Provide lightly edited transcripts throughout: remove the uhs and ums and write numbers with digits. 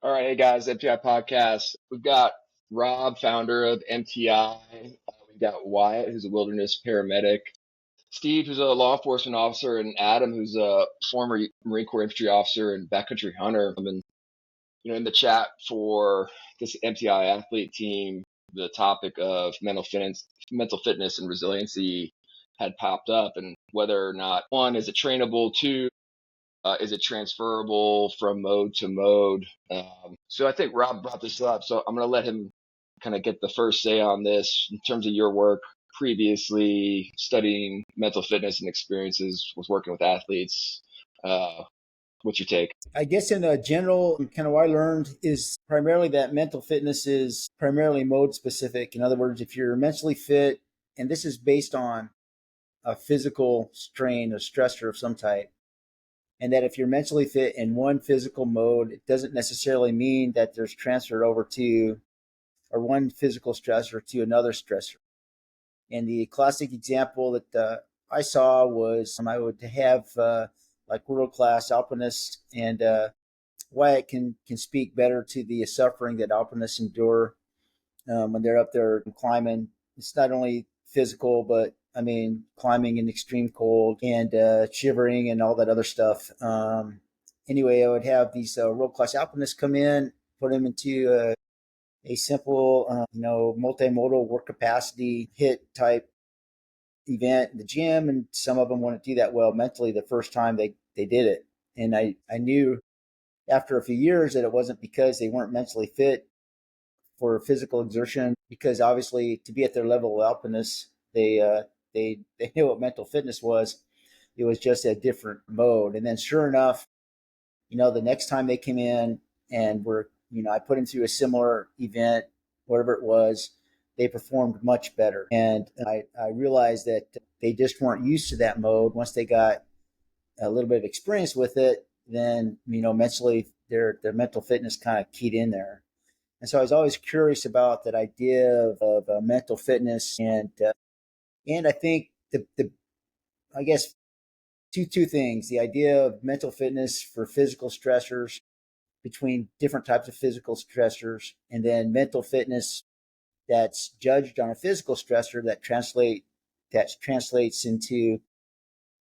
All right, hey guys, MTI podcast. We've got Rob, founder of MTI. We've got Wyatt, who's a wilderness paramedic. Steve, who's a law enforcement officer, and Adam, who's a former Marine Corps infantry officer and backcountry hunter. I've been, in the chat for this MTI athlete team. The topic of mental fitness, and resiliency had popped up, and whether or not one is it trainable, two is it transferable from mode to mode? So I think Rob brought this up. So I'm going to let him kind of get the first say on this in terms of your work previously studying mental fitness and experiences with working with athletes. What's your take? I guess in a general, kind of what I learned is primarily that mental fitness is primarily mode specific. In other words, if you're mentally fit, and this is based on a physical strain or stressor of some type, and that if you're mentally fit in one physical mode, it doesn't necessarily mean that there's transfer over to or one physical stressor to another stressor. And the classic example that I saw was I would have like world-class alpinists, and Wyatt can speak better to the suffering that alpinists endure when they're up there climbing. It's not only physical, but climbing in extreme cold and shivering and all that other stuff. Anyway, I would have these world-class alpinists come in, put them into a simple, multimodal work capacity hit type event in the gym, and some of them wouldn't do that well mentally the first time they did it. And I knew after a few years that it wasn't because they weren't mentally fit for physical exertion, because obviously to be at their level of alpinists, they knew what mental fitness was. It was just a different mode. And then sure enough, the next time they came in and I put them through a similar event, whatever it was, they performed much better. And I realized that they just weren't used to that mode. Once they got a little bit of experience with it, then, mentally, their mental fitness kind of keyed in there. And so I was always curious about that idea of mental fitness. And I think I guess two things: the idea of mental fitness for physical stressors, between different types of physical stressors, and then mental fitness that's judged on a physical stressor that translates into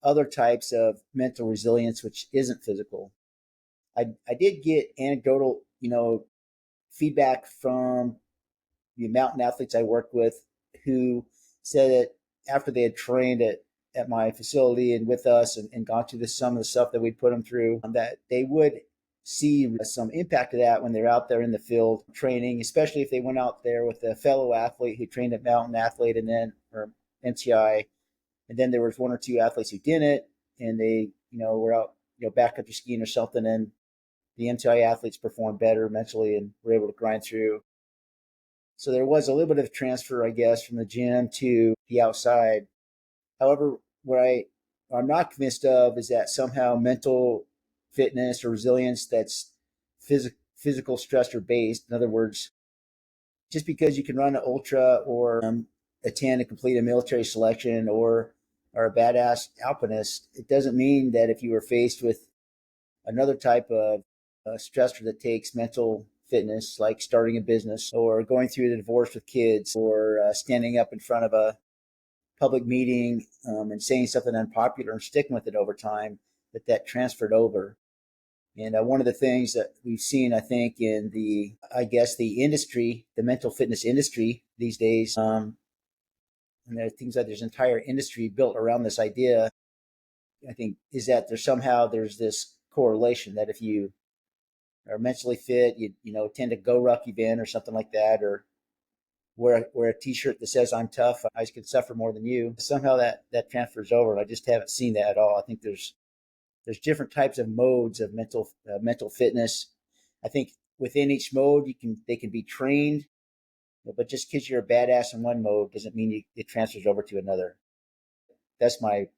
other types of mental resilience, which isn't physical. I did get anecdotal, feedback from the mountain athletes I worked with, who said that after they had trained at my facility and with us and gone through some of the stuff that we'd put them through, that they would see some impact of that when they're out there in the field training, especially if they went out there with a fellow athlete who trained at Mountain Athlete or MTI. And then there was one or two athletes who didn't, and they, were out, backcountry skiing or something, and the MTI athletes performed better mentally and were able to grind through. So there was a little bit of transfer, I guess, from the gym to the outside. However, what I'm not convinced of is that somehow mental fitness or resilience that's physical stressor based. In other words, just because you can run an ultra or attend and complete a military selection or are a badass alpinist, it doesn't mean that if you were faced with another type of stressor that takes mental fitness, like starting a business or going through a divorce with kids or standing up in front of a public meeting and saying something unpopular and sticking with it over time, that transferred over. And one of the things that we've seen, I think, in the industry, the mental fitness industry these days, and there are things that there's an entire industry built around this idea, I think, is that there's this correlation that if you are mentally fit, you tend to go ruck event or something like that, or wear a t-shirt that says I'm tough, I can suffer more than you. Somehow that transfers over. I just haven't seen that at all. I think there's different types of modes of mental fitness. I think within each mode they can be trained, but just because you're a badass in one mode doesn't mean it transfers over to another. That's my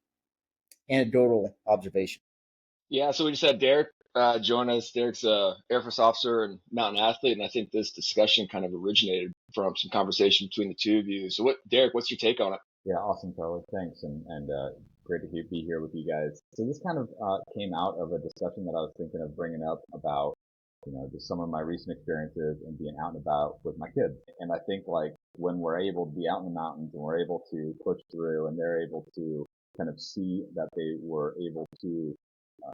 anecdotal observation. Yeah, so we just had Derek join us. Derek's a Air Force officer and mountain athlete, and I think this discussion kind of originated from some conversation between the two of you. So, Derek, what's your take on it? Yeah, awesome, Charlie. Thanks, and great to be here with you guys. So this kind of came out of a discussion that I was thinking of bringing up about just some of my recent experiences and being out and about with my kids. And I think like when we're able to be out in the mountains and we're able to push through and they're able to kind of see that they were able to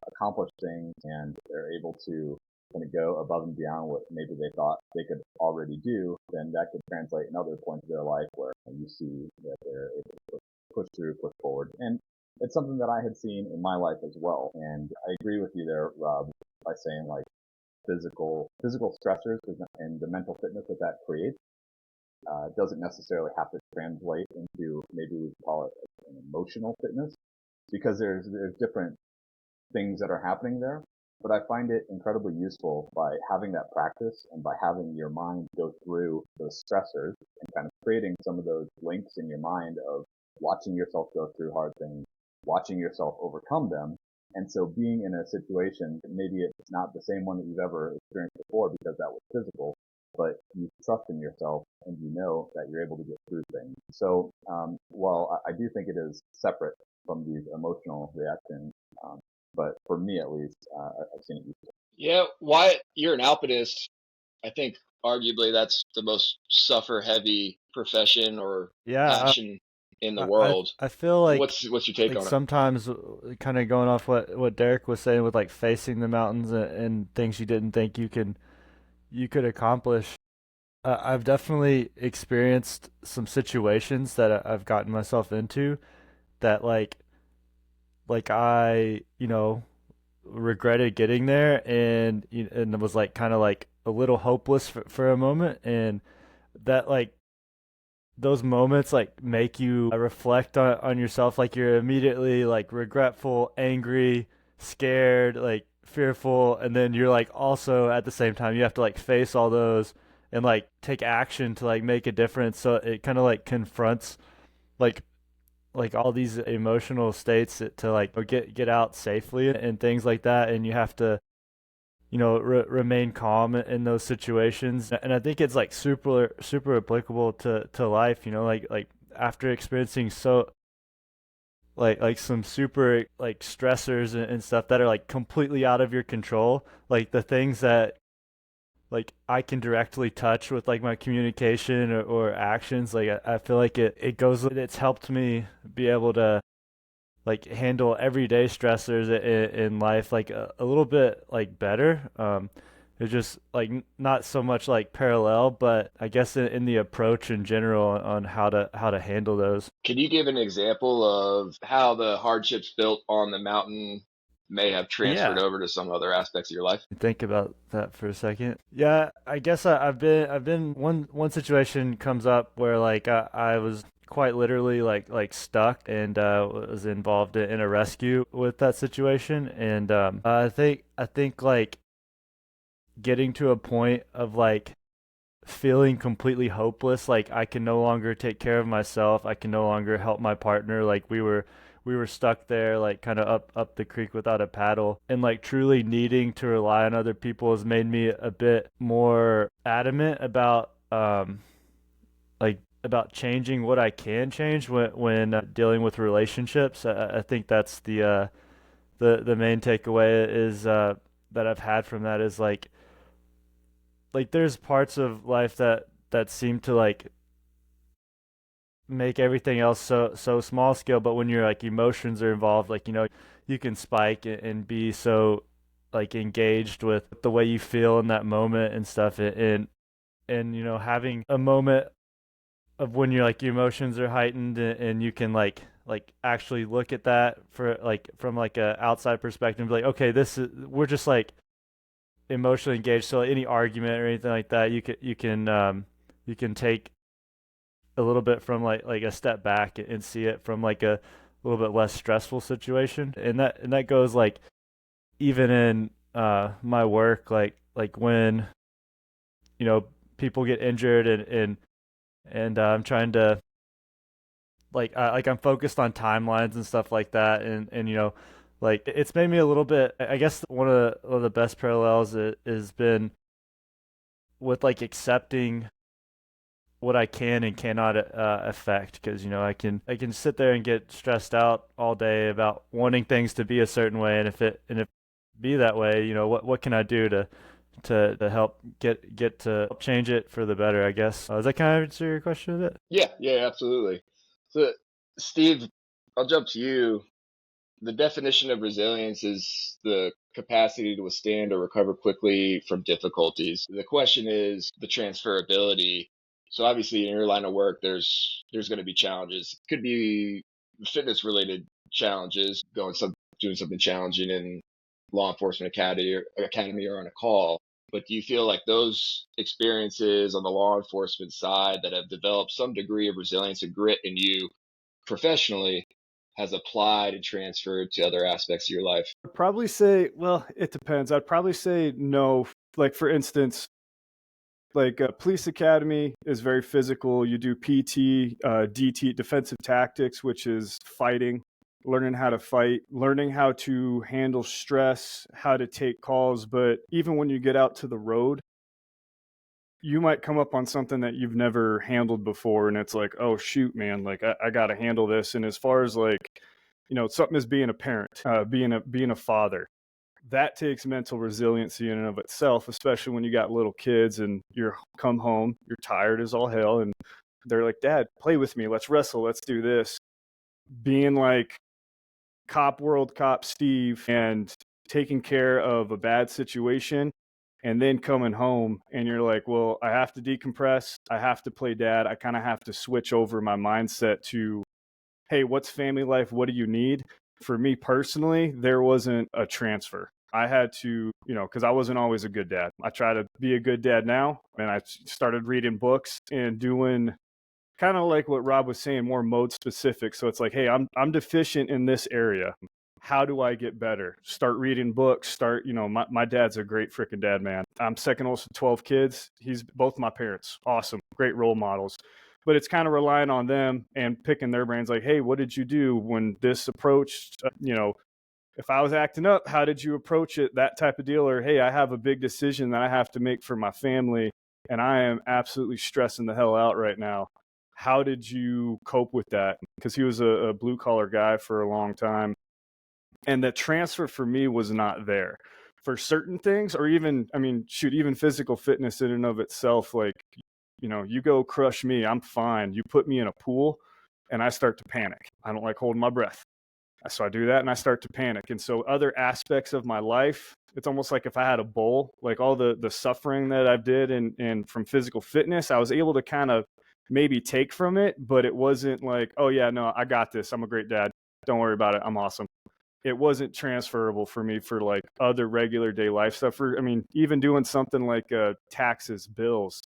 accomplish things and they're able to kind of go above and beyond what maybe they thought they could already do, then that could translate in other points of their life where you see that they're able to push through, push forward. And it's something that I had seen in my life as well. And I agree with you there, Rob, by saying like physical stressors and the mental fitness that creates doesn't necessarily have to translate into maybe we call it an emotional fitness, because there's different things that are happening there. But I find it incredibly useful by having that practice and by having your mind go through those stressors and kind of creating some of those links in your mind of watching yourself go through hard things, watching yourself overcome them. And so being in a situation, maybe it's not the same one that you've ever experienced before because that was physical, but you trust in yourself and you know that you're able to get through things. So, while I do think it is separate from these emotional reactions, but for me at least, I've seen it useful. Yeah, Wyatt, you're an alpinist. I think arguably that's the most suffer-heavy profession or passion in the world. I feel like What's your take on it? sometimes kind of going off what Derek was saying with like facing the mountains and things you didn't think you could accomplish. I've definitely experienced some situations that I've gotten myself into that like I regretted getting there and it was like kind of like a little hopeless for a moment, and that like those moments like make you reflect on yourself, like you're immediately like regretful, angry, scared, like fearful, and then you're like also at the same time you have to like face all those and like take action to like make a difference. So it kind of like confronts like all these emotional states to like get out safely and things like that, and you have to remain calm in those situations. And I think it's like super applicable to life, like after experiencing so like some super like stressors and stuff that are like completely out of your control, like the things that like I can directly touch with like my communication or actions. Like I feel like it's helped me be able to like handle everyday stressors in life like a little bit like better. It's just like not so much like parallel, but I guess in the approach in general on how to handle those. Can you give an example of how the hardships built on the mountain may have transferred over to some other aspects of your life? Think about that for a second. Yeah, I guess I've been one situation comes up where like I was quite literally like stuck and was involved in a rescue with that situation, and I think like getting to a point of like feeling completely hopeless, like I can no longer take care of myself, I can no longer help my partner, like we were stuck there like kind of up the creek without a paddle, and like truly needing to rely on other people has made me a bit more adamant about about changing what I can change when dealing with relationships. I think that's the main takeaway is that I've had from that is like there's parts of life that seem to like make everything else so small scale, but when your like emotions are involved, like you can spike and be so like engaged with the way you feel in that moment and stuff, and having a moment of when you're like your emotions are heightened and you can like actually look at that for like from like a outside perspective and be like, okay, we're just like emotionally engaged, so any argument or anything like that you can take a little bit from like a step back and see it from like a little bit less stressful situation, and that goes like even in my work, like when people get injured and I'm trying to like I'm focused on timelines and stuff like that, and like it's made me a little bit, I guess one of the best parallels has been with like accepting what I can and cannot affect, because I can sit there and get stressed out all day about wanting things to be a certain way, and if be that way, what can I do to help get to help change it for the better, I guess. Does that kind of answer your question a bit? Yeah, absolutely. So, Steve, I'll jump to you. The definition of resilience is the capacity to withstand or recover quickly from difficulties. The question is the transferability. So obviously in your line of work, there's going to be challenges. It could be fitness related challenges, doing something challenging in law enforcement academy or on a call. But do you feel like those experiences on the law enforcement side that have developed some degree of resilience and grit in you professionally has applied and transferred to other aspects of your life? I'd probably say, well, it depends. I'd probably say no. Like, for instance, like police academy is very physical. You do PT, DT, defensive tactics, which is fighting, learning how to fight, learning how to handle stress, how to take calls. But even when you get out to the road, you might come up on something that you've never handled before. And it's like, oh, shoot, man, like I got to handle this. And as far as like, something is being a parent, being a father, that takes mental resiliency in and of itself, especially when you got little kids and you're come home, you're tired as all hell. And they're like, Dad, play with me. Let's wrestle. Let's do this. Being like world cop Steve and taking care of a bad situation and then coming home and you're like, well, I have to decompress. I have to play dad. I kind of have to switch over my mindset to, hey, what's family life? What do you need? For me personally, there wasn't a transfer. I had to, because I wasn't always a good dad. I try to be a good dad now. And I started reading books and doing kind of like what Rob was saying, more mode specific. So it's like, hey, I'm deficient in this area. How do I get better? Start reading books. My dad's a great freaking dad, man. I'm second oldest of 12 kids. He's both my parents. Awesome. Great role models. But it's kind of relying on them and picking their brains like, hey, what did you do when this approached, if I was acting up, how did you approach it? That type of deal. Or, hey, I have a big decision that I have to make for my family and I am absolutely stressing the hell out right now. How did you cope with that? Because he was a blue collar guy for a long time. And the transfer for me was not there for certain things, or even, even physical fitness in and of itself. Like, you go crush me, I'm fine. You put me in a pool and I start to panic. I don't like holding my breath. So I do that and I start to panic. And so other aspects of my life, it's almost like if I had a bowl, like all the suffering that I did and from physical fitness, I was able to kind of maybe take from it, but it wasn't like, oh yeah, no, I got this. I'm a great dad. Don't worry about it. I'm awesome. It wasn't transferable for me for like other regular day life stuff. Even doing something like taxes, bills,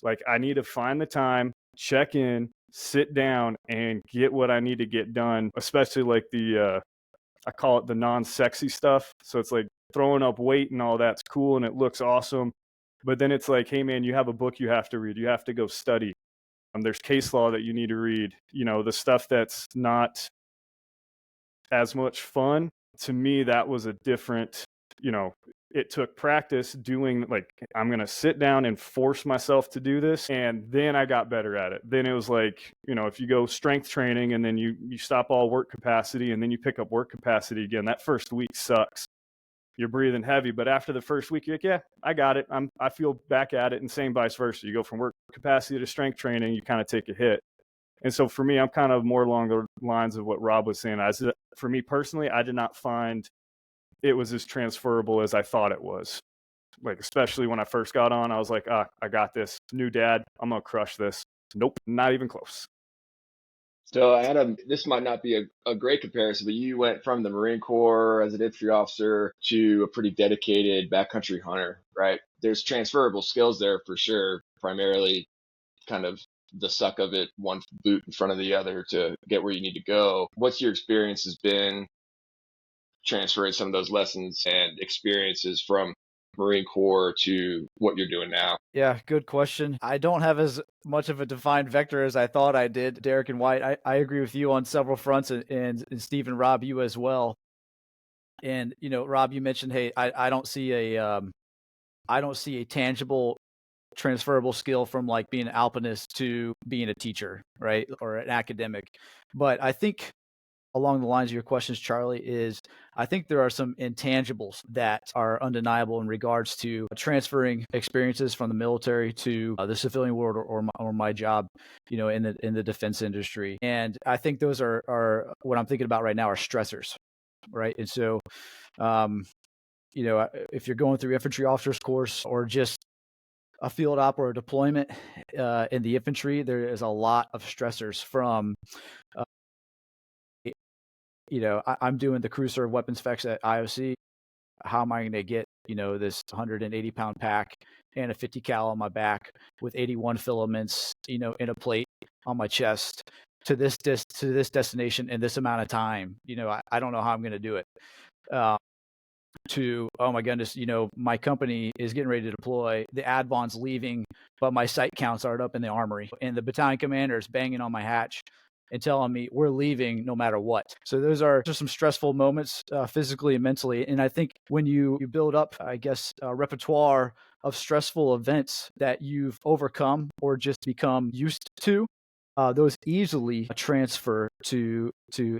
like I need to find the time, check in, sit down and get what I need to get done, especially like I call it the non-sexy stuff. So it's like throwing up weight and all that's cool and it looks awesome. But then it's like, hey man, you have a book you have to read. You have to go study. There's case law that you need to read. The stuff that's not as much fun. To me, that was a different, it took practice doing, like, I'm going to sit down and force myself to do this. And then I got better at it. Then it was like, if you go strength training and then you stop all work capacity and then you pick up work capacity again, that first week sucks. You're breathing heavy, but after the first week, you're like, yeah, I got it. I feel back at it, and same vice versa. You go from work capacity to strength training, you kind of take a hit. And so for me, I'm kind of more along the lines of what Rob was saying. For me personally, I did not find it was as transferable as I thought it was. Like, especially when I first got on, I was like, I got this. New dad, I'm going to crush this. Nope, not even close. So, Adam, this might not be a great comparison, but you went from the Marine Corps as an infantry officer to a pretty dedicated backcountry hunter, right? There's transferable skills there for sure, primarily kind of the suck of it, one boot in front of the other to get where you need to go. What's your experience has been transferring some of those lessons and experiences from Marine Corps to what you're doing now? Yeah, good question. I don't have as much of a defined vector as I thought I did, Derek and Wyatt. I agree with you on several fronts, and Steve and Rob, you as well. And Rob, you mentioned, hey, I don't see a tangible transferable skill from like being an alpinist to being a teacher, right, or an academic. But I think along the lines of your questions, Charlie, is I think there are some intangibles that are undeniable in regards to transferring experiences from the military to the civilian world or my job, in the defense industry. And I think those are what I'm thinking about right now are stressors, right? And so, if you're going through infantry officers course or just a field op or a deployment in the infantry, there is a lot of stressors from I'm doing the crew serve weapons specs at IOC. How am I going to get, this 180-pound pack and a 50 cal on my back with 81 filaments, in a plate on my chest to this destination in this amount of time? I don't know how I'm going to do it. Oh my goodness, my company is getting ready to deploy. The Advon's leaving, but my site counts aren't up in the armory, and the battalion commander is banging on my hatch and telling me we're leaving no matter what. So those are just some stressful moments, physically and mentally. And I think when you build up, I guess, a repertoire of stressful events that you've overcome or just become used to, those easily transfer to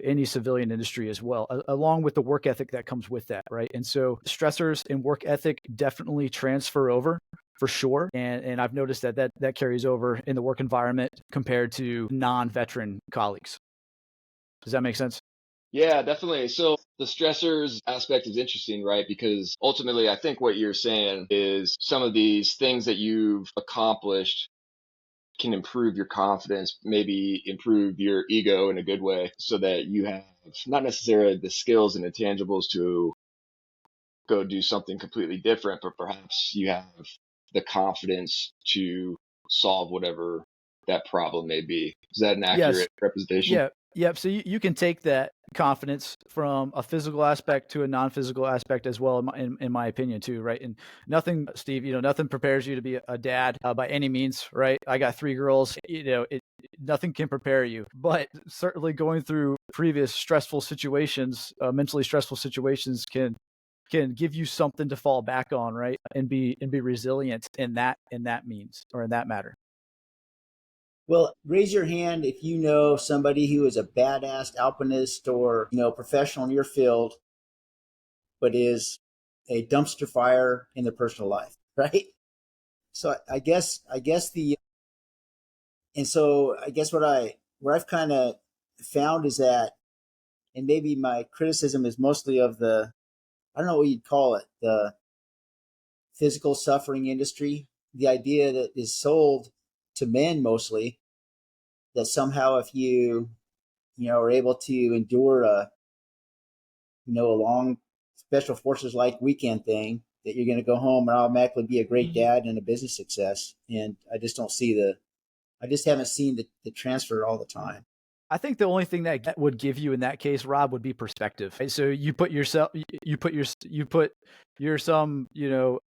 any civilian industry as well, along with the work ethic that comes with that, right? And so stressors and work ethic definitely transfer over for sure. And I've noticed that carries over in the work environment compared to non-veteran colleagues. Does that make sense? Yeah, definitely. So the stressors aspect is interesting, right? Because ultimately, I think what you're saying is some of these things that you've accomplished can improve your confidence, maybe improve your ego in a good way, so that you have not necessarily the skills and intangibles to go do something completely different, but perhaps you have the confidence to solve whatever that problem may be. Is that an Yes. accurate representation? Yeah. Yep. So you can take that confidence from a physical aspect to a non-physical aspect as well, in my opinion, too, right? And nothing, Steve, nothing prepares you to be a dad by any means, right? I got 3 girls, nothing can prepare you, but certainly going through previous stressful situations, mentally stressful situations can give you something to fall back on, right? And be resilient in that means or in that matter. Well, raise your hand if you know somebody who is a badass alpinist or, professional in your field, but is a dumpster fire in their personal life, right? So I guess what I've kind of found is that, and maybe my criticism is mostly of I don't know what you'd call it, the physical suffering industry, the idea that is sold to men mostly, that somehow if you are able to endure a long special forces like weekend thing, that you're going to go home and automatically be a great dad and a business success. And I just haven't seen the transfer all the time. I think the only thing that would give you in that case, Rob, would be perspective. Right? So you put you're some,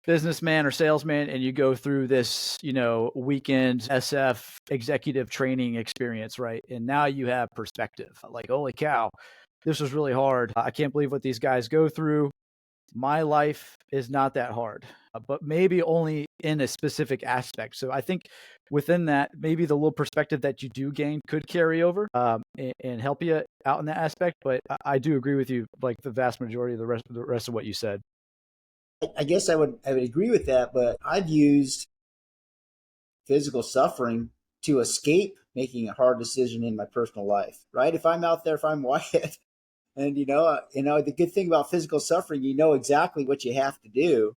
businessman or salesman, and you go through this, weekend SF executive training experience, right? And now you have perspective. Like, holy cow, this was really hard. I can't believe what these guys go through. My life is not that hard, but maybe only in a specific aspect. So I think within that, maybe the little perspective that you do gain could carry over and help you out in that aspect. But I do agree with you, like the vast majority of the rest of what you said. I guess I would agree with that, but I've used physical suffering to escape making a hard decision in my personal life, right? If I'm out there, if I'm Wyatt, and the good thing about physical suffering, exactly what you have to do.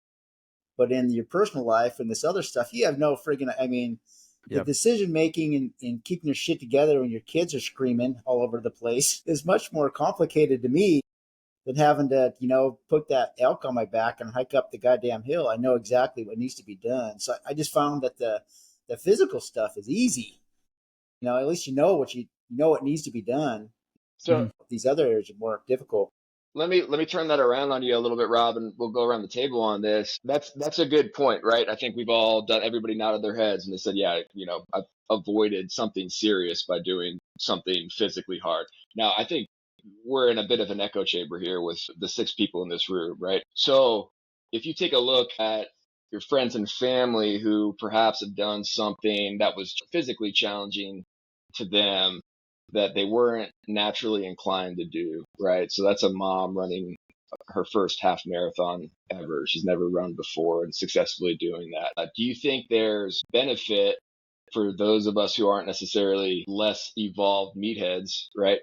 But in your personal life and this other stuff, you have no friggin', the decision making and keeping your shit together when your kids are screaming all over the place is much more complicated to me than having to, put that elk on my back and hike up the goddamn hill. I know exactly what needs to be done. So I just found that the physical stuff is easy. At least what needs to be done. So these other areas are more difficult. let me turn that around on you a little bit, Rob, and we'll go around the table on this. That's a good point, right? I think we've all done. Everybody nodded their heads and they said, "Yeah, I've avoided something serious by doing something physically hard." Now, I think we're in a bit of an echo chamber here with the 6 people in this room, right? So, if you take a look at your friends and family who perhaps have done something that was physically challenging to them, that they weren't naturally inclined to do, right? So that's a mom running her first half marathon ever. She's never run before and successfully doing that. Do you think there's benefit for those of us who aren't necessarily less evolved meatheads, right?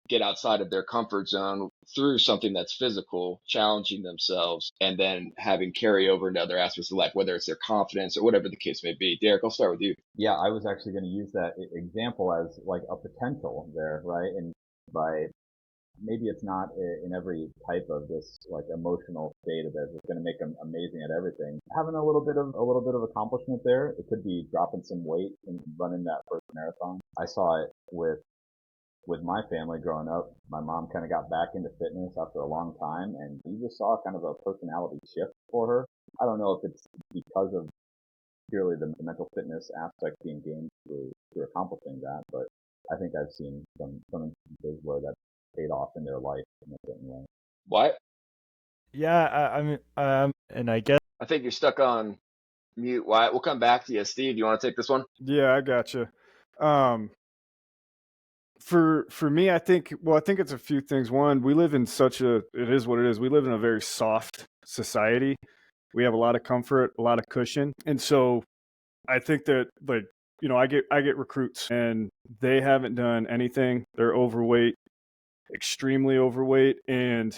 Get outside of their comfort zone through something that's physical, challenging themselves, and then having carry over into other aspects of life, whether it's their confidence or whatever the case may be. Derek, I'll start with you. Yeah, I was actually going to use that example as like a potential there, right? And by maybe it's not in every type of this like emotional state of it that's going to make them amazing at everything. Having a little bit of accomplishment there. It could be dropping some weight and running that first marathon. I saw it with my family growing up. My mom kind of got back into fitness after a long time, and you just saw kind of a personality shift for her. I don't know if it's because of purely the mental fitness aspect being gained through accomplishing that, but I think I've seen some instances where that paid off in their life in a certain way. What? Yeah, I mean, and I guess I think you're stuck on mute, Wyatt. We'll come back to you. Steve, you want to take this one? Yeah, I gotcha. For me, I think it's a few things. One, we live in it is what it is. We live in a very soft society. We have a lot of comfort, a lot of cushion. And so I think that, like, I get recruits and they haven't done anything. They're overweight, extremely overweight. And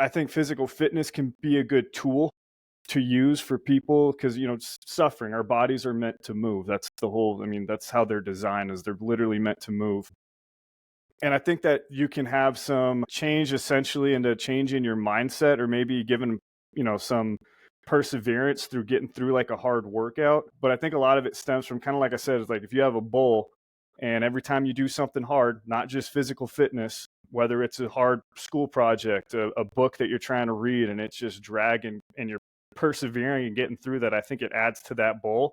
I think physical fitness can be a good tool to use for people because, suffering, our bodies are meant to move. That's that's how they're designed, is they're literally meant to move. And I think that you can have some change essentially into changing your mindset, or maybe giving, some perseverance through getting through like a hard workout. But I think a lot of it stems from, kind of like I said, is like if you have a bowl and every time you do something hard, not just physical fitness, whether it's a hard school project, a book that you're trying to read, and it's just dragging and you're persevering and getting through that, I think it adds to that bowl.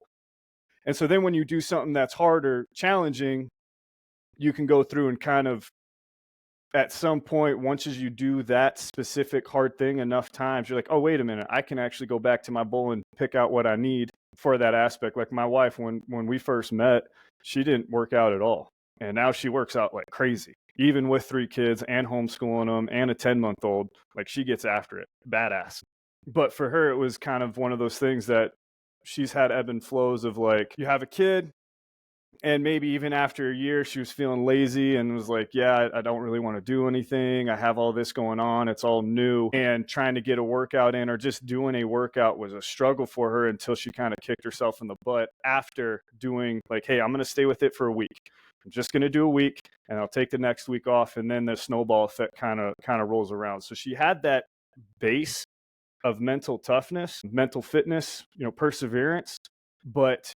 And so then when you do something that's harder, challenging, you can go through and kind of, at some point, once you do that specific hard thing enough times, you're like, oh, wait a minute, I can actually go back to my bowl and pick out what I need for that aspect. Like my wife, when we first met, she didn't work out at all. And now she works out like crazy, even with 3 kids and homeschooling them and a 10-month-old. Like, she gets after it. Badass. But for her, it was kind of one of those things that she's had ebb and flows of, like, you have a kid, and maybe even after a year, she was feeling lazy and was like, yeah, I don't really want to do anything. I have all this going on. It's all new. And trying to get a workout in, or just doing a workout, was a struggle for her until she kind of kicked herself in the butt after doing, like, hey, I'm going to stay with it for a week. I'm just going to do a week and I'll take the next week off. And then the snowball effect kind of rolls around. So she had that base of mental toughness, mental fitness, perseverance. But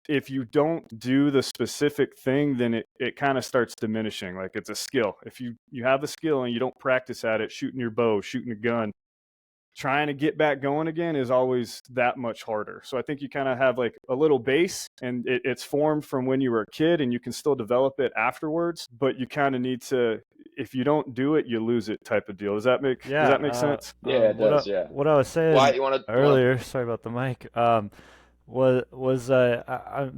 if you don't do the specific thing, then it kind of starts diminishing. Like, it's a skill. If you have the skill and you don't practice at it, shooting your bow, shooting a gun, trying to get back going again is always that much harder. So I think you kind of have like a little base, and it's formed from when you were a kid, and you can still develop it afterwards, but you kind of need to, if you don't do it, you lose it, type of deal. Does that make sense? Yeah, it does. What I was saying Wyatt, you want to earlier, sorry about the mic, I'm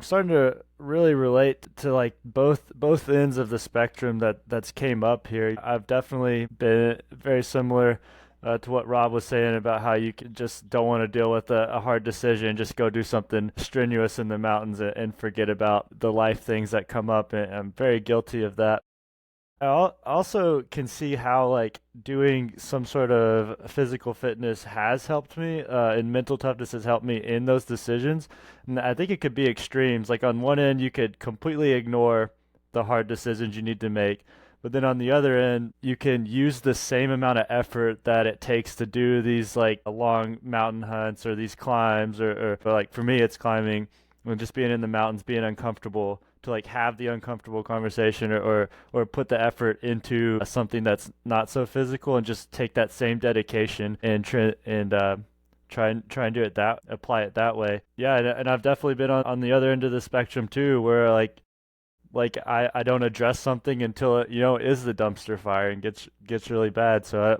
starting to really relate to like both ends of the spectrum that's came up here. I've definitely been very similar to what Rob was saying about how you just don't want to deal with a hard decision, just go do something strenuous in the mountains and forget about the life things that come up, and I'm very guilty of that. I also can see how like doing some sort of physical fitness has helped me, and mental toughness has helped me in those decisions. And I think it could be extremes. Like, on one end, you could completely ignore the hard decisions you need to make. But then on the other end, you can use the same amount of effort that it takes to do these like long mountain hunts or these climbs, or like for me, it's climbing, and just being in the mountains, being uncomfortable, to like have the uncomfortable conversation, or put the effort into something that's not so physical, and just take that same dedication and try and do it apply it that way. Yeah, and I've definitely been on the other end of the spectrum too, where like I don't address something until it is the dumpster fire and gets really bad. So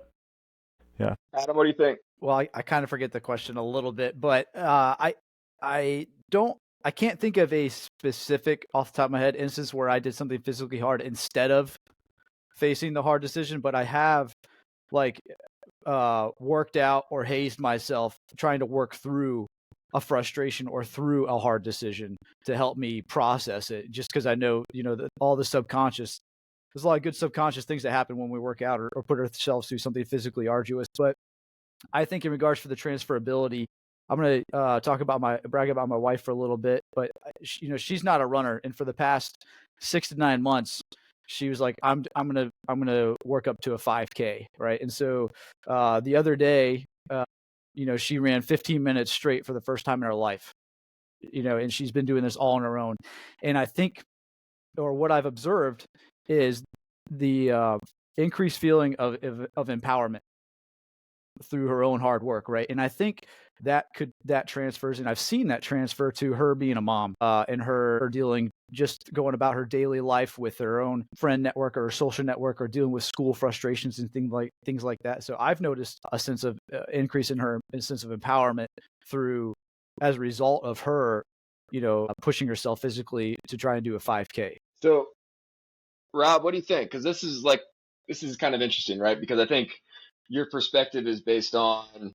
yeah. Adam, what do you think? Well, I kind of forget the question a little bit, but I don't I can't think of a specific off the top of my head instance where I did something physically hard instead of facing the hard decision, but I have like worked out or hazed myself trying to work through a frustration or through a hard decision to help me process it, just because I know, all the subconscious, there's a lot of good subconscious things that happen when we work out or put ourselves through something physically arduous. But I think in regards for the transferability, I'm going to brag about my wife for a little bit, but she's not a runner. And for the past 6 to 9 months, she was like, I'm going to work up to a 5K. Right. And so, the other day, she ran 15 minutes straight for the first time in her life, and she's been doing this all on her own. And I think, or what I've observed is the increased feeling of empowerment through her own hard work, right? And I think that transfers, and I've seen that transfer to her being a mom, and her dealing, just going about her daily life with her own friend network or social network, or dealing with school frustrations and things like that. So I've noticed a sense of increase in her, a sense of empowerment as a result of her, pushing herself physically to try and do a 5K. So, Rob, what do you think? Because this is kind of interesting, right? Because I think your perspective is based on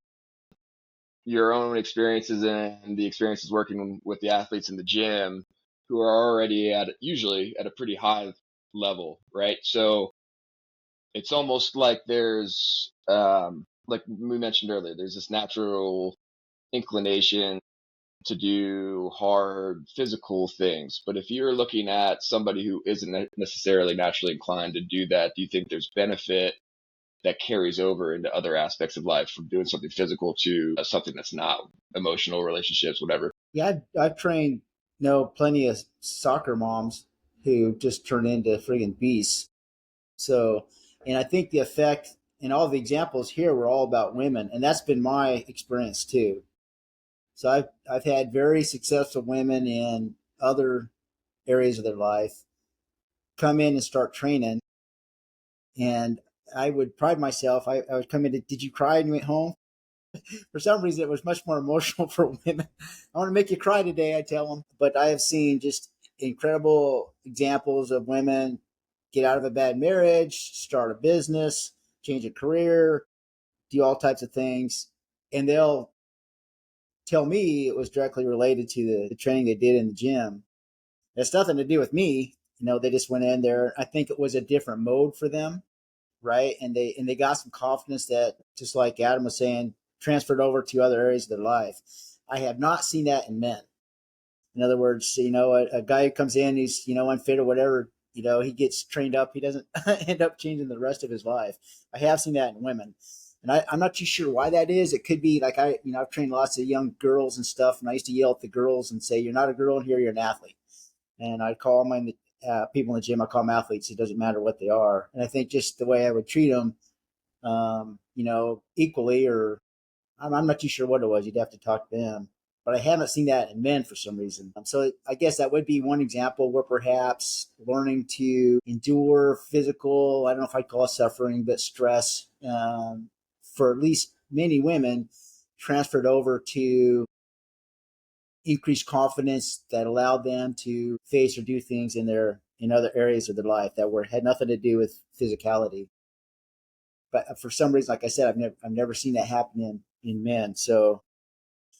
your own experiences and the experiences working with the athletes in the gym who are already usually at a pretty high level, right? So it's almost like there's, like we mentioned earlier, there's this natural inclination to do hard physical things. But if you're looking at somebody who isn't necessarily naturally inclined to do that, do you think there's benefit that carries over into other aspects of life, from doing something physical to something that's not emotional, relationships, whatever? Yeah, I've trained, plenty of soccer moms who just turn into friggin' beasts. So, and I think the effect and all the examples here were all about women, and that's been my experience too. So I've had very successful women in other areas of their life come in and start training, and I would pride myself. I would come in. Did you cry when you went home? For some reason, it was much more emotional for women. I want to make you cry today, I tell them. But I have seen just incredible examples of women get out of a bad marriage, start a business, change a career, do all types of things. And they'll tell me it was directly related to the training they did in the gym. It's nothing to do with me. They just went in there. I think it was a different mode for them, right? And they got some confidence that, just like Adam was saying, transferred over to other areas of their life. I have not seen that in men. In other words, a guy who comes in, he's, unfit or whatever, he gets trained up. He doesn't end up changing the rest of his life. I have seen that in women. And I'm not too sure why that is. It could be like I've trained lots of young girls and stuff, and I used to yell at the girls and say, "You're not a girl in here, you're an athlete." And I call them people in the gym, I call them athletes. It doesn't matter what they are. And I think just the way I would treat them, equally, or I'm not too sure what it was. You'd have to talk to them. But I haven't seen that in men for some reason. So I guess that would be one example where perhaps learning to endure physical, I don't know if I'd call it suffering, but stress, for at least many women, transferred over to increased confidence that allowed them to face or do things in other areas of their life that had nothing to do with physicality. But for some reason, like I said, I've never seen that happen in men. So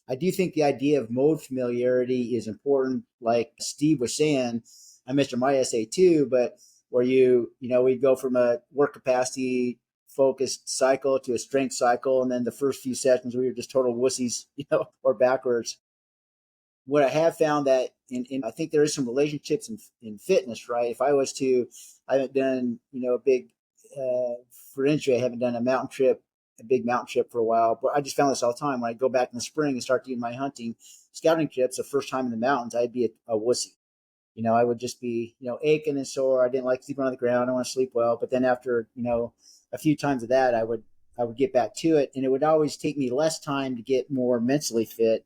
I do think the idea of mode familiarity is important. Like Steve was saying, I mentioned my essay too, but where we'd go from a work capacity focused cycle to a strength cycle. And then the first few sessions, we were just total wussies, or backwards. What I have found that I think there is some relationships in fitness, right? If I haven't done, a big, for entry, I haven't done a big mountain trip for a while, but I just found this all the time. When I go back in the spring and start doing my hunting, scouting trips, the first time in the mountains, I'd be a wussy. I would just be, aching and sore. I didn't like sleeping on the ground. I want to sleep well. But then after, a few times of that, I would get back to it. And it would always take me less time to get more mentally fit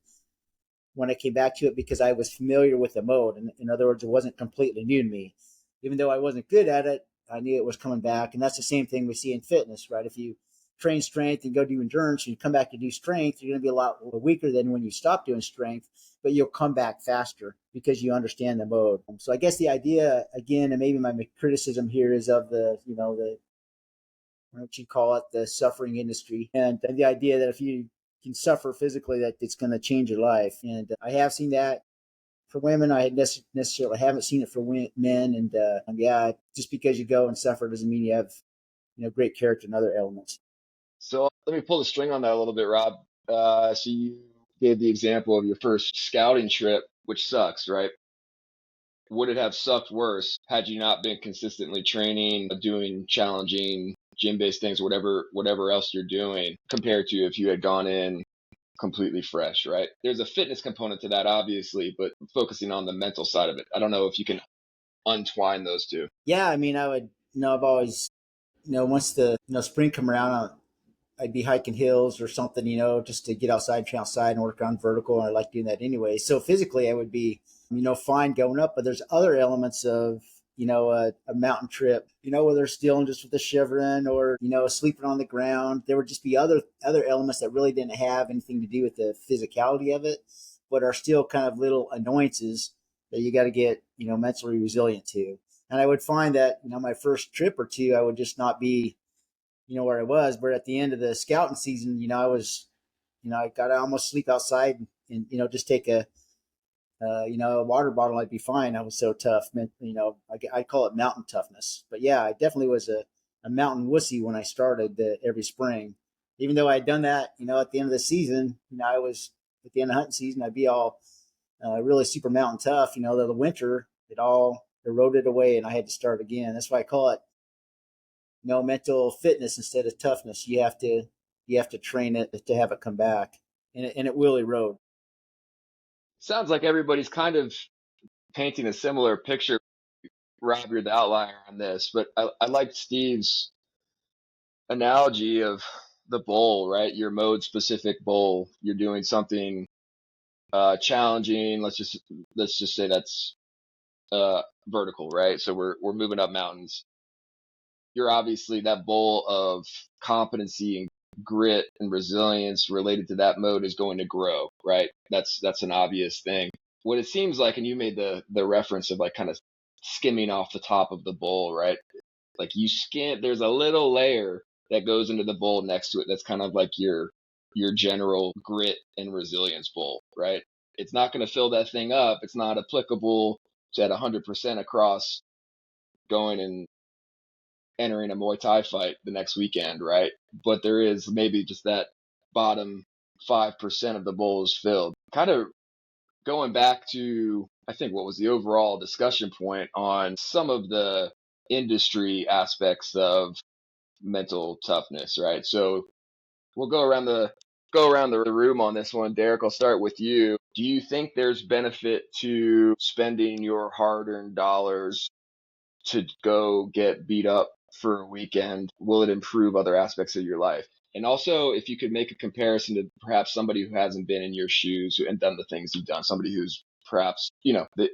when I came back to it, because I was familiar with the mode. And in other words, it wasn't completely new to me. Even though I wasn't good at it, I knew it was coming back. And that's the same thing we see in fitness, right? If you train strength and go do endurance and you come back to do strength, you're going to be a lot weaker than when you stop doing strength, but you'll come back faster because you understand the mode. So I guess the idea, again, and maybe my criticism here is of the, what you call it, the suffering industry, and the idea that if you can suffer physically, that it's going to change your life. And I have seen that for women. I necessarily haven't seen it for men. And yeah, just because you go and suffer doesn't mean you have, great character and other elements. So let me pull the string on that a little bit, Rob. So you gave the example of your first scouting trip, which sucks, right? Would it have sucked worse had you not been consistently training, doing challenging gym-based things, whatever else you're doing, compared to if you had gone in completely fresh, right? There's a fitness component to that, obviously, but focusing on the mental side of it. I don't know if you can untwine those two. Yeah, I mean, I would, I've always, once the spring come around, I'd be hiking hills or something, just to get outside, train outside and work on vertical. And I like doing that anyway. So physically I would be, fine going up, but there's other elements of, a mountain trip, where they're stealing just with the shivering or, sleeping on the ground. There would just be other elements that really didn't have anything to do with the physicality of it, but are still kind of little annoyances that you got to get, mentally resilient to. And I would find that, my first trip or two, I would just not be, where I was, but at the end of the scouting season, I was, I got to almost sleep outside and, just take a water bottle. I'd be fine. I was so tough. I call it mountain toughness. But yeah, I definitely was a mountain wussy when I started every spring. Even though I had done that, at the end of the season, I was at the end of hunting season, I'd be all really super mountain tough. The winter, it all eroded away and I had to start again. That's why I call it, mental fitness instead of toughness. You have to train it to have it come back, and it will erode. Sounds like everybody's kind of painting a similar picture. Rob, you're the outlier on this, but I liked Steve's analogy of the bowl, right? Your mode specific bowl. You're doing something challenging. Let's just say that's vertical, right? So we're moving up mountains. You're obviously that bowl of competency and grit and resilience related to that mode is going to grow, right? That's an obvious thing. What it seems like, and you made the reference of like kind of skimming off the top of the bowl, right? Like you skim, there's a little layer that goes into the bowl next to it. That's kind of like your general grit and resilience bowl, right? It's not going to fill that thing up. It's not applicable to at 100% across going and entering a Muay Thai fight the next weekend, right? But there is maybe just that bottom 5% of the bowl is filled. Kind of going back to, I think, what was the overall discussion point on some of the industry aspects of mental toughness, right? So we'll go around the room on this one. Derek, I'll start with you. Do you think there's benefit to spending your hard-earned dollars to go get beat up for a weekend? Will it improve other aspects of your life? And also, if you could make a comparison to perhaps somebody who hasn't been in your shoes and done the things you've done, somebody who's perhaps,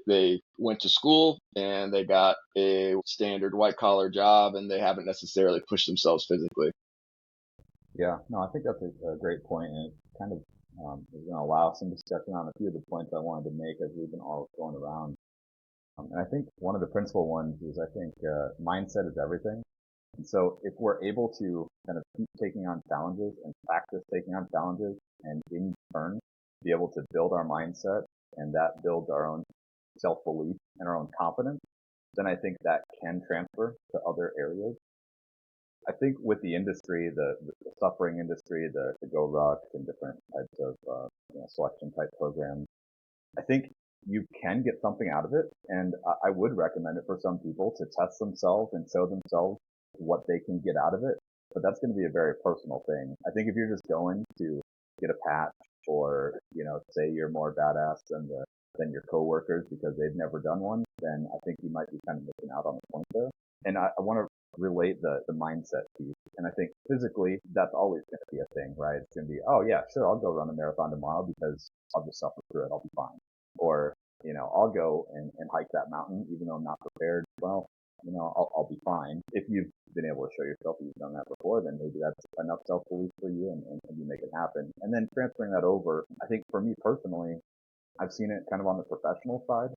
they went to school and they got a standard white collar job and they haven't necessarily pushed themselves physically. Yeah, no, I think that's a great point, and it kind of is going to allow some discussion on a few of the points I wanted to make as we've been all going around. And I think one of the principal ones is I think mindset is everything. And so if we're able to kind of keep taking on challenges and practice taking on challenges and in turn be able to build our mindset and that builds our own self-belief and our own confidence, then I think that can transfer to other areas. I think with the industry, the suffering industry, the Go Rucks and different types of selection type programs, I think you can get something out of it. And I would recommend it for some people to test themselves and show themselves what they can get out of it. But that's going to be a very personal thing. I think if you're just going to get a patch or, say you're more badass than your coworkers because they've never done one, then I think you might be kind of missing out on the point there. And I want to relate the mindset piece. And I think physically, that's always going to be a thing, right? It's going to be, oh yeah, sure, I'll go run a marathon tomorrow because I'll just suffer through it. I'll be fine. Or, I'll go and hike that mountain even though I'm not prepared. Well, I'll be fine. If you've been able to show yourself that you've done that before, then maybe that's enough self-belief for you and you make it happen. And then transferring that over, I think for me personally, I've seen it kind of on the professional side.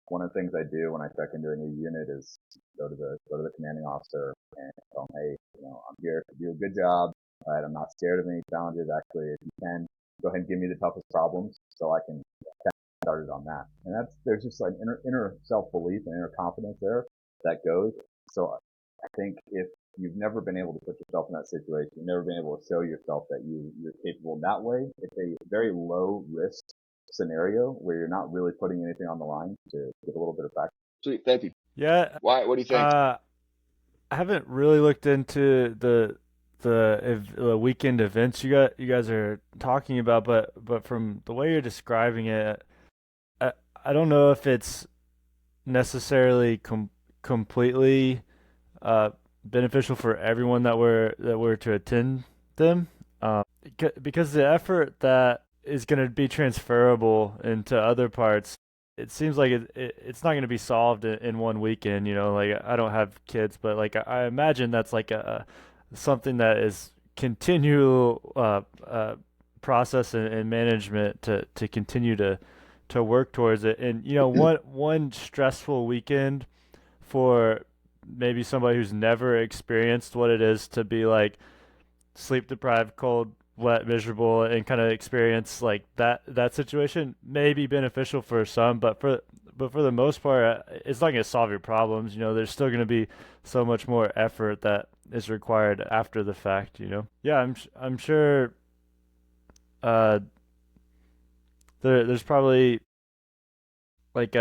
One of the things I do when I check into a new unit is go to the commanding officer and tell them, hey, I'm here to do a good job. All right, I'm not scared of any challenges. Actually, if you can, go ahead and give me the toughest problems so I can get started on that. And there's just like inner self-belief and inner confidence there that goes. So I think if you've never been able to put yourself in that situation, you've never been able to show yourself that you're capable that way, it's a very low risk scenario where you're not really putting anything on the line to get a little bit of practice. Sweet, thank you. Yeah. Wyatt, what do you think? I haven't really looked into the weekend events you guys are talking about, but from the way you're describing it, I don't know if it's necessarily completely beneficial for everyone that were to attend them, because the effort that is going to be transferable into other parts, it seems like it's not going to be solved in one weekend. Like, I don't have kids, but like I imagine that's like something that is continual process and management to continue to work towards it. And one stressful weekend for maybe somebody who's never experienced what it is to be like sleep deprived, cold, wet, miserable, and kind of experience like that situation may be beneficial for some, but for the most part, it's not going to solve your problems. There's still going to be so much more effort that is required after the fact. Yeah, I'm sure there's probably like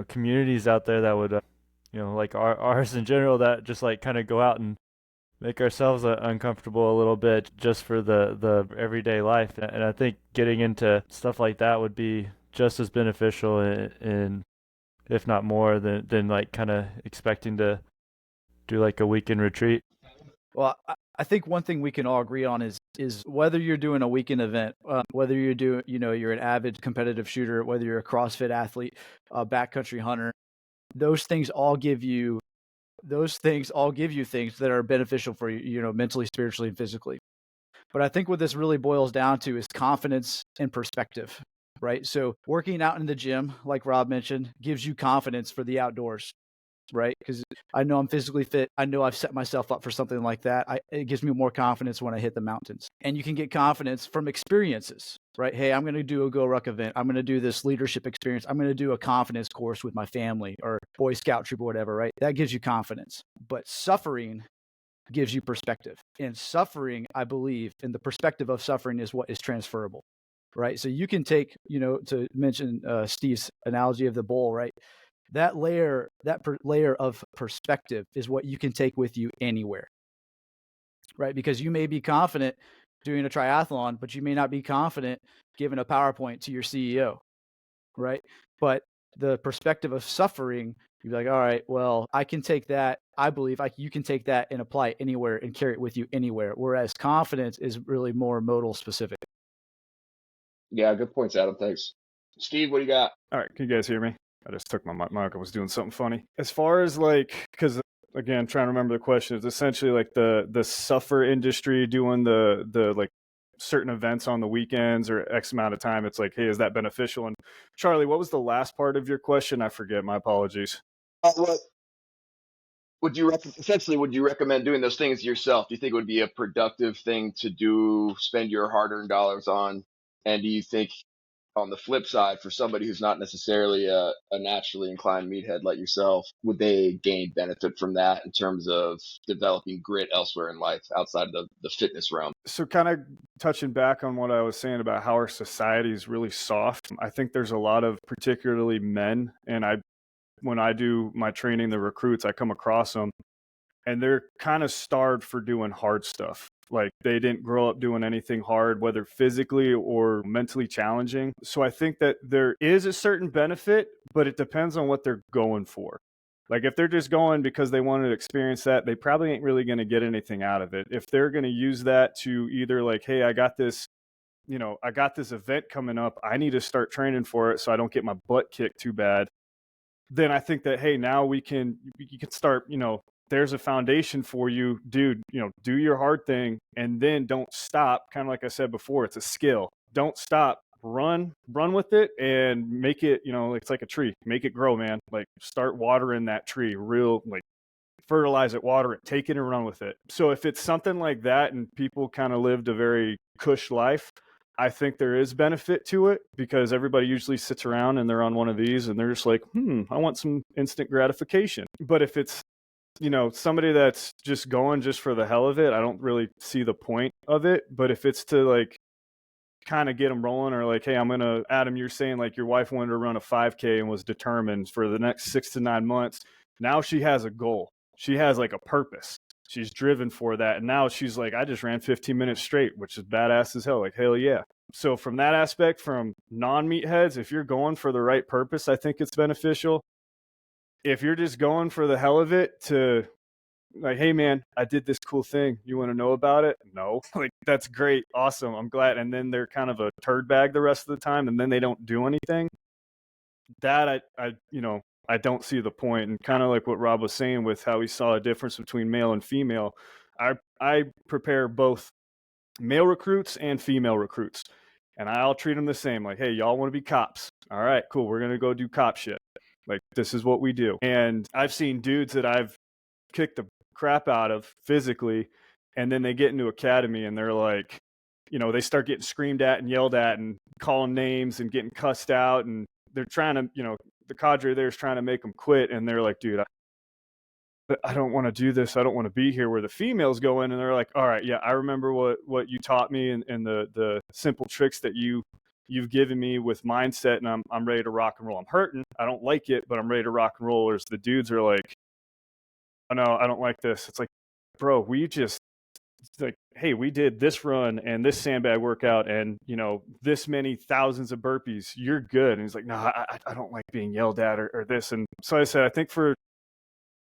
communities out there that would like ours in general, that just like kind of go out and make ourselves uncomfortable a little bit just for the everyday life. And I think getting into stuff like that would be just as beneficial in if not more than like kind of expecting to do like a weekend retreat. Well, I think one thing we can all agree on is whether you're doing a weekend event, whether you're an avid competitive shooter, whether you're a CrossFit athlete, a backcountry hunter, those things all give you things that are beneficial for you, mentally, spiritually, and physically. But I think what this really boils down to is confidence and perspective, right? So working out in the gym, like Rob mentioned, gives you confidence for the outdoors, right? Because I know I'm physically fit. I know I've set myself up for something like that. It gives me more confidence when I hit the mountains. And you can get confidence from experiences, right? Hey, I'm going to do a Go Ruck event. I'm going to do this leadership experience. I'm going to do a confidence course with my family or Boy Scout troop or whatever, right? That gives you confidence. But suffering gives you perspective. And suffering, I believe, and the perspective of suffering is what is transferable, right? So you can take, to mention Steve's analogy of the bowl, right? That layer of perspective is what you can take with you anywhere, right? Because you may be confident doing a triathlon, but you may not be confident giving a PowerPoint to your CEO, right? But the perspective of suffering, you'd be like, all right, well, I can take that. I believe you can take that and apply it anywhere and carry it with you anywhere. Whereas confidence is really more modal specific. Yeah, good points, Adam. Thanks. Steve, what do you got? All right, can you guys hear me? I just took my mic. I was doing something funny. As far as like, because again, trying to remember the question, it's essentially like the suffer industry doing the like certain events on the weekends or X amount of time. It's like, hey, is that beneficial? And Charlie, what was the last part of your question? I forget. My apologies. Would you recommend doing those things yourself? Do you think it would be a productive thing to do, spend your hard-earned dollars on? And do you think, on the flip side, for somebody who's not necessarily a naturally inclined meathead like yourself, would they gain benefit from that in terms of developing grit elsewhere in life outside of the fitness realm? So kind of touching back on what I was saying about how our society is really soft, I think there's a lot of particularly men, and when I do my training, the recruits, I come across them, and they're kind of starved for doing hard stuff. Like they didn't grow up doing anything hard, whether physically or mentally challenging. So I think that there is a certain benefit, but it depends on what they're going for. Like if they're just going because they want to experience that, they probably ain't really going to get anything out of it. If they're going to use that to either like, hey, I got this event coming up, I need to start training for it so I don't get my butt kicked too bad. Then I think that, hey, now you can start, there's a foundation for you, dude. Do your hard thing, and then don't stop. Kind of like I said before, it's a skill. Don't stop. Run with it, and make it. It's like a tree. Make it grow, man. Like, start watering that tree, fertilize it, water it, take it and run with it. So if it's something like that, and people kind of lived a very cush life, I think there is benefit to it, because everybody usually sits around and they're on one of these and they're just like, I want some instant gratification. But if it's somebody that's just going just for the hell of it, I don't really see the point of it. But if it's to like kind of get them rolling, or like, hey, Adam, you're saying like your wife wanted to run a 5K and was determined for the next 6 to 9 months. Now she has a goal. She has like a purpose. She's driven for that. And now she's like, I just ran 15 minutes straight, which is badass as hell. Like, hell yeah. So from that aspect, from non-meatheads, if you're going for the right purpose, I think it's beneficial. If you're just going for the hell of it to like, hey man, I did this cool thing, you want to know about it? No. Like, that's great, awesome, I'm glad. And then they're kind of a turd bag the rest of the time, and then they don't do anything. That I don't see the point. And kind of like what Rob was saying with how he saw a difference between male and female, I prepare both male recruits and female recruits, and I'll treat them the same. Like, hey, y'all want to be cops? All right, cool, we're gonna go do cop shit. Like, this is what we do. And I've seen dudes that I've kicked the crap out of physically, and then they get into academy and they're like, they start getting screamed at and yelled at and calling names and getting cussed out, and they're trying to, the cadre there is trying to make them quit, and they're like, dude, I don't want to do this, I don't want to be here. Where the females go in and they're like, all right, yeah, I remember what you taught me, and the simple tricks that you've given me with mindset, and I'm ready to rock and roll. I'm hurting, I don't like it, but I'm ready to rock and roll. Whereas the dudes are like, oh no, I don't like this. It's like, bro, hey, we did this run and this sandbag workout and this many thousands of burpees, you're good. And he's like, no, I don't like being yelled at or this. And so I said, I think for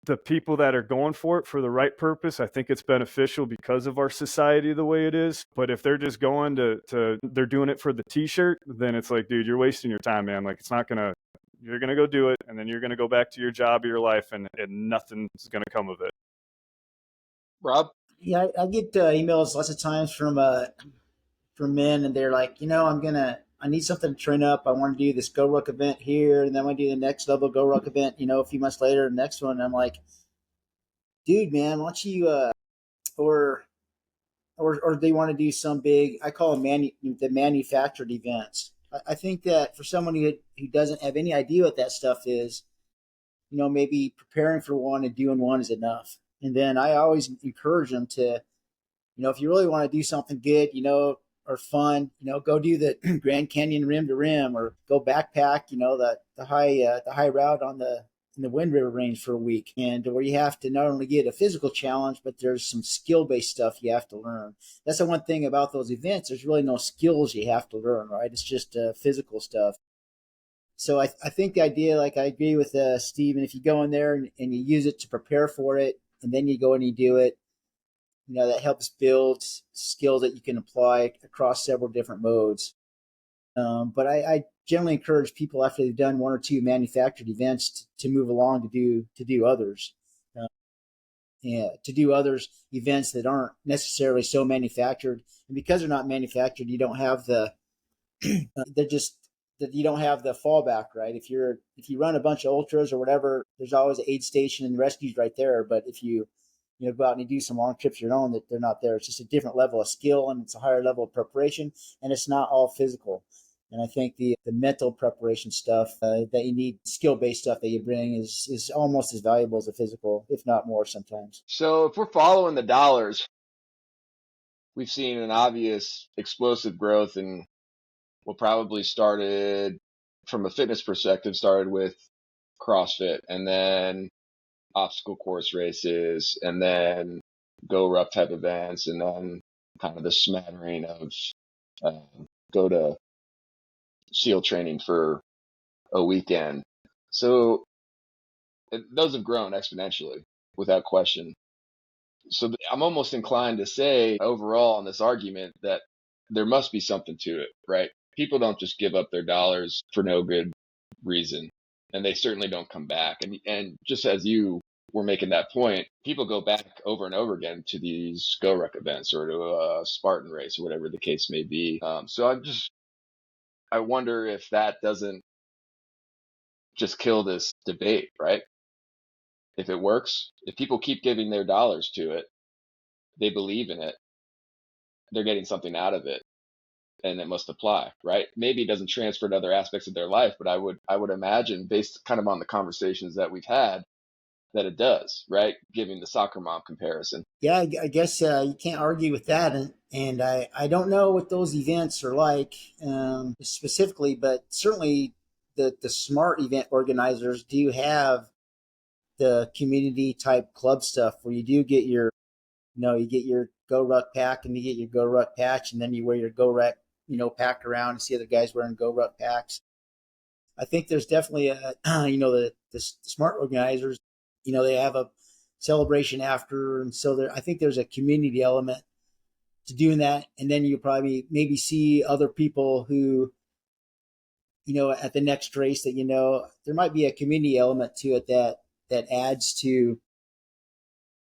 the people that are going for it for the right purpose, I think it's beneficial because of our society the way it is. But if they're just going they're doing it for the t-shirt, then it's like, dude, you're wasting your time, man. Like, you're going to go do it, and then you're going to go back to your job of your life, and nothing's going to come of it. Rob? Yeah, I get emails lots of times from men, and they're like, I need something to train up. I want to do this Go Ruck event here, and then I want to do the next level Go Ruck event, a few months later, the next one. And I'm like, dude, man, why don't you, or they want to do some big, I call them the manufactured events. I think that for someone who doesn't have any idea what that stuff is, maybe preparing for one and doing one is enough. And then I always encourage them to, if you really want to do something good, or fun, go do the Grand Canyon rim to rim, or go backpack, the high route in the Wind River Range for a week, and where you have to not only get a physical challenge, but there's some skill-based stuff you have to learn. That's the one thing about those events. There's really no skills you have to learn, right? It's just physical stuff. So I think the idea, like I agree with Steve, and if you go in there and you use it to prepare for it, and then you go and you do it, that helps build skills that you can apply across several different modes. But I generally encourage people after they've done one or two manufactured events to move along to do others. To do others events that aren't necessarily so manufactured, and because they're not manufactured, you don't have you don't have the fallback, right? If you run a bunch of ultras or whatever, there's always an aid station and rescues right there. But if you go out and you do some long trips of your own, that they're not there. It's just a different level of skill, and it's a higher level of preparation, and it's not all physical. And I think the mental preparation stuff that you need, skill-based stuff that you bring is almost as valuable as the physical, if not more sometimes. So if we're following the dollars, we've seen an obvious explosive growth in what probably started from a fitness perspective, started with CrossFit, and then obstacle course races, and then go rough type events, and then kind of the smattering of go to SEAL training for a weekend. So those have grown exponentially without question. So I'm almost inclined to say overall in this argument that there must be something to it, right? People don't just give up their dollars for no good reason, and they certainly don't come back. And just as you we're making that point, people go back over and over again to these Go Ruck events or to a Spartan race or whatever the case may be. So I wonder if that doesn't just kill this debate, right? If it works, if people keep giving their dollars to it, they believe in it, they're getting something out of it, and it must apply, right? Maybe it doesn't transfer to other aspects of their life, but I would imagine, based kind of on the conversations that we've had, that it does, right? Giving the soccer mom comparison. Yeah, I guess you can't argue with that. And I don't know what those events are like specifically, but certainly the smart event organizers do have the community type club stuff where you do get your, you get your Go Ruck pack and you get your Go Ruck patch, and then you wear your Go Ruck, pack around and see other guys wearing Go Ruck packs. I think there's definitely the smart organizers, they have a celebration after, and so I think there's a community element to doing that. And then you probably maybe see other people who, at the next race that there might be a community element to it that adds to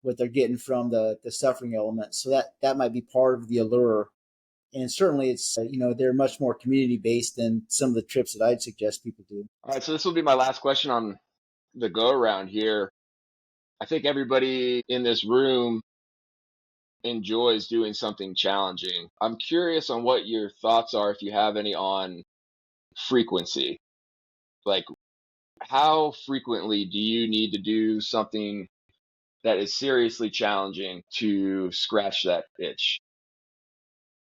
what they're getting from the suffering element. So that might be part of the allure. And certainly it's, they're much more community based than some of the trips that I'd suggest people do. All right, so this will be my last question on the go around here. I think everybody in this room enjoys doing something challenging. I'm curious on what your thoughts are, if you have any, on frequency. Like, how frequently do you need to do something that is seriously challenging to scratch that itch?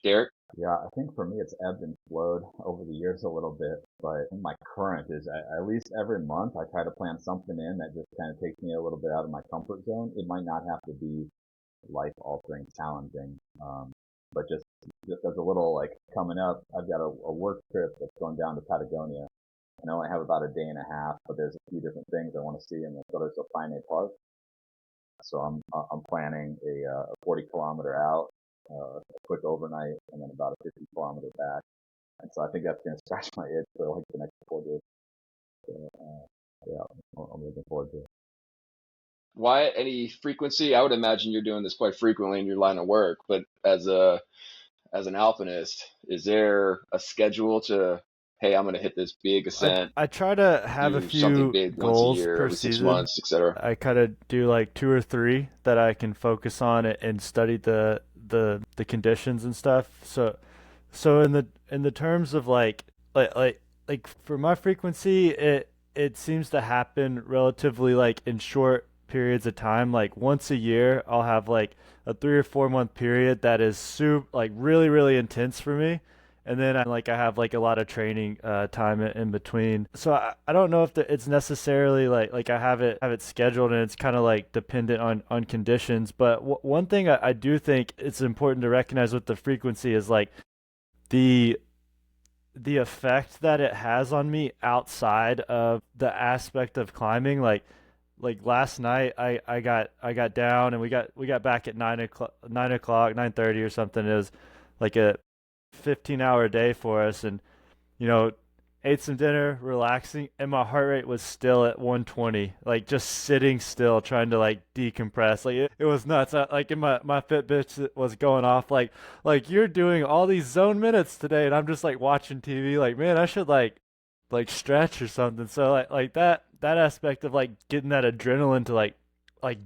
Derek? Yeah, I think for me it's ebbed and flowed over the years a little bit, but my current is at least every month I try to plan something in that just kind of takes me a little bit out of my comfort zone. It might not have to be life-altering, challenging, but just as a little, like, coming up, I've got a work trip that's going down to Patagonia, and I only have about a day and a half, but there's a few different things I want to see in the Soto Pine Park. So I'm planning a 40-kilometer out, a quick overnight, and then about a 50-kilometer back. And so I think that's going to scratch my itch for like the next 4 days. So, yeah, I'm looking forward to it. Wyatt, any frequency? I would imagine you're doing this quite frequently in your line of work, but as an alpinist, is there a schedule to, hey, I'm going to hit this big ascent? I try to have a few goals year, per every 6 season. months, etc. I kind of do like 2 or 3 that I can focus on and study the conditions and stuff. So in the terms of like for my frequency, it seems to happen relatively like in short periods of time. Like once a year, I'll have like a 3 or 4 month period that is really, really intense for me. And then I have like a lot of training time in between. So I don't know if it's necessarily like I have it scheduled and it's kind of like dependent on conditions. But one thing I do think it's important to recognize with the frequency is like the effect that it has on me outside of the aspect of climbing. Like last night I got down and we got back at 9:30 or something. It was like a 15-hour day for us, and ate some dinner, relaxing, and my heart rate was still at 120, like just sitting still trying to like decompress. Like it was nuts. My Fitbit was going off like you're doing all these zone minutes today, and I'm just like watching TV like, man, I should like stretch or something. So like that aspect of like getting that adrenaline to like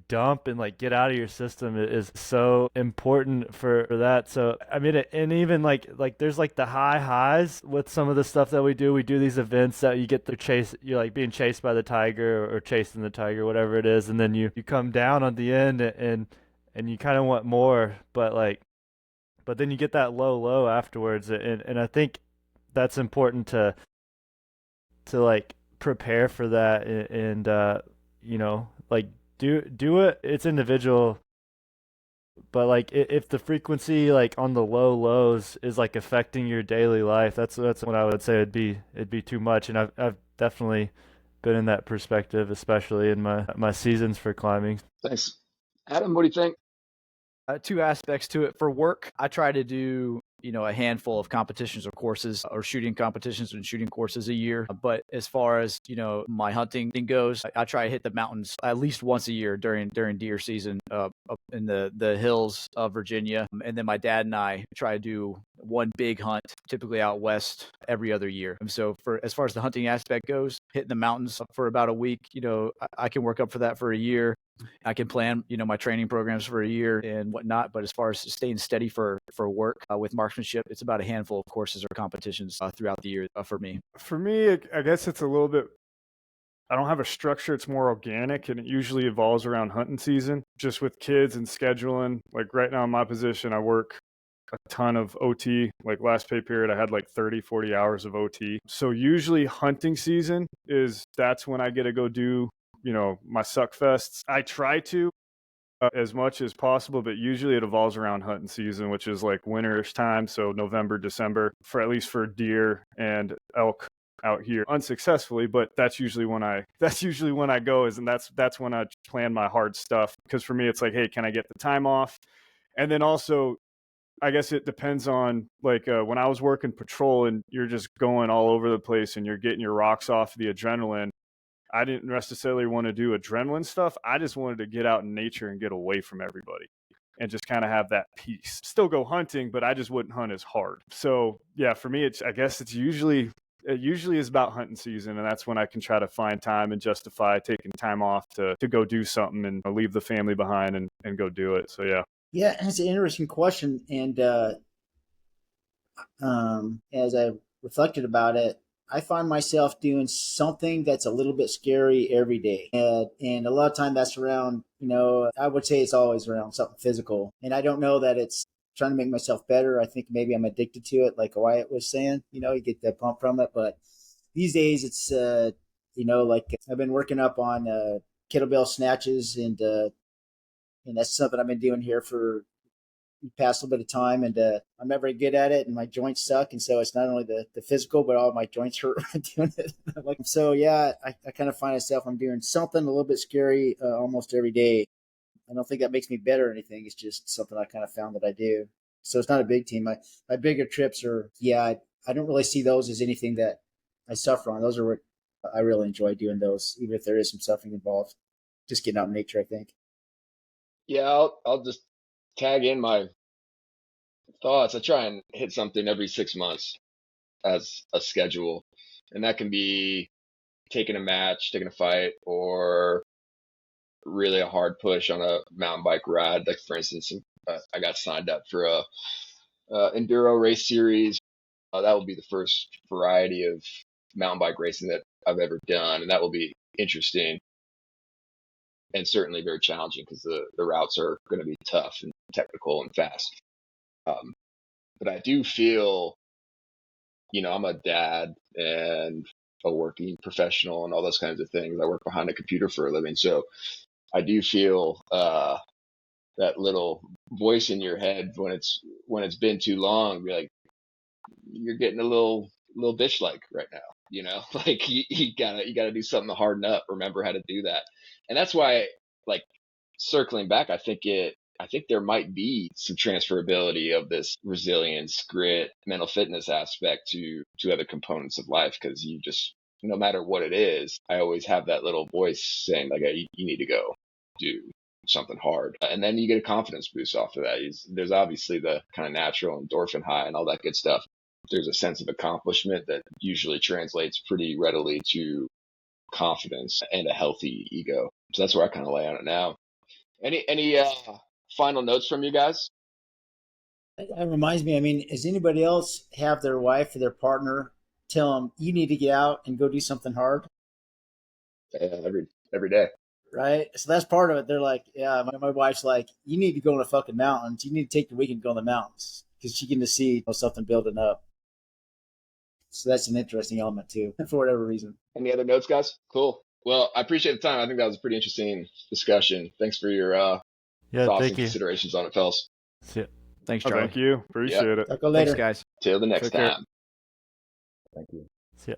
dump and like get out of your system is so important for that. So I mean, and even like there's like the highs with some of the stuff that we do these events that you get the chase, you're like being chased by the tiger or chasing the tiger, whatever it is, and then you come down on the end and you kind of want more, but then you get that low afterwards, and I think that's important to like prepare for that and like do it. It's individual, but like if the frequency like on the lows is like affecting your daily life, that's what I would say it'd be too much. And I've definitely been in that perspective, especially in my seasons for climbing. Thanks. Adam, what do you think? 2 aspects to it. For work, I try to do a handful of competitions or courses or shooting competitions and shooting courses a year. But as far as, my hunting goes, I try to hit the mountains at least once a year during deer season up in the hills of Virginia. And then my dad and I try to do one big hunt, typically out west, every other year. And so as far as the hunting aspect goes, hitting the mountains for about a week, I can work up for that for a year. I can plan, my training programs for a year and whatnot. But as far as staying steady for work with marksmanship, it's about a handful of courses or competitions throughout the year for me. For me, I guess it's a little bit, I don't have a structure. It's more organic, and it usually evolves around hunting season, just with kids and scheduling. Like right now in my position, I work a ton of OT. Like last pay period, I had like 30, 40 hours of OT. So usually hunting season that's when I get to go do, my suck fests. I try to as much as possible, but usually it evolves around hunting season, which is like winterish time. So November, December, for at least for deer and elk out here unsuccessfully, but that's usually when I go and that's when I plan my hard stuff. Because for me, it's like, hey, can I get the time off? And then also, I guess it depends on like when I was working patrol and you're just going all over the place and you're getting your rocks off the adrenaline. I didn't necessarily want to do adrenaline stuff. I just wanted to get out in nature and get away from everybody and just kind of have that peace. Still go hunting, but I just wouldn't hunt as hard. So yeah, for me, it usually is about hunting season, and that's when I can try to find time and justify taking time off to go do something and leave the family behind and go do it. So yeah. Yeah, it's an interesting question. And as I reflected about it, I find myself doing something that's a little bit scary every day. And a lot of time that's around, I would say it's always around something physical. And I don't know that it's trying to make myself better. I think maybe I'm addicted to it, like Wyatt was saying, you get that pump from it. But these days it's, like I've been working up on kettlebell snatches and that's something I've been doing here for the past little bit of time, and I'm not very good at it, and my joints suck, and so it's not only the physical, but all my joints hurt doing it. So yeah, I kind of find myself I'm doing something a little bit scary almost every day. I don't think that makes me better or anything. It's just something I kind of found that I do. So it's not a big team. My bigger trips are, I don't really see those as anything that I suffer on. Those are what I really enjoy doing those, even if there is some suffering involved. Just getting out in nature, I think. Yeah, I'll just tag in my thoughts. I try and hit something every 6 months as a schedule, and that can be taking a match, taking a fight, or really a hard push on a mountain bike ride. Like for instance, I got signed up for a enduro race series. That will be the first variety of mountain bike racing that I've ever done, and that will be interesting and certainly very challenging because the routes are going to be tough and technical and fast. But I do feel, I'm a dad and a working professional and all those kinds of things. I work behind a computer for a living. So I do feel that little voice in your head when it's been too long, be like, you're getting a little bitch like right now, like you gotta do something to harden up, remember how to do that. And that's why, like, circling back, I think there might be some transferability of this resilience, grit, mental fitness aspect to other components of life. Cause you just, no matter what it is, I always have that little voice saying like, hey, you need to go do something hard. And then you get a confidence boost off of that. There's obviously the kind of natural endorphin high and all that good stuff. There's a sense of accomplishment that usually translates pretty readily to confidence and a healthy ego. So that's where I kind of lay on it now. Any final notes from you guys? That reminds me, does anybody else have their wife or their partner tell them, you need to get out and go do something hard? Yeah, every day. Right? So that's part of it. They're like, yeah, my wife's like, you need to go in the fucking mountains. You need to take the weekend and go in the mountains because she can see something building up. So that's an interesting element too, for whatever reason. Any other notes, guys? Cool. Well, I appreciate the time. I think that was a pretty interesting discussion. Thanks for your thoughts and considerations on it, fellas. See ya. Thanks, Charlie. Thank you. Appreciate it. Talk later. Thanks, guys. Till the next Take care. time. Thank you. See ya.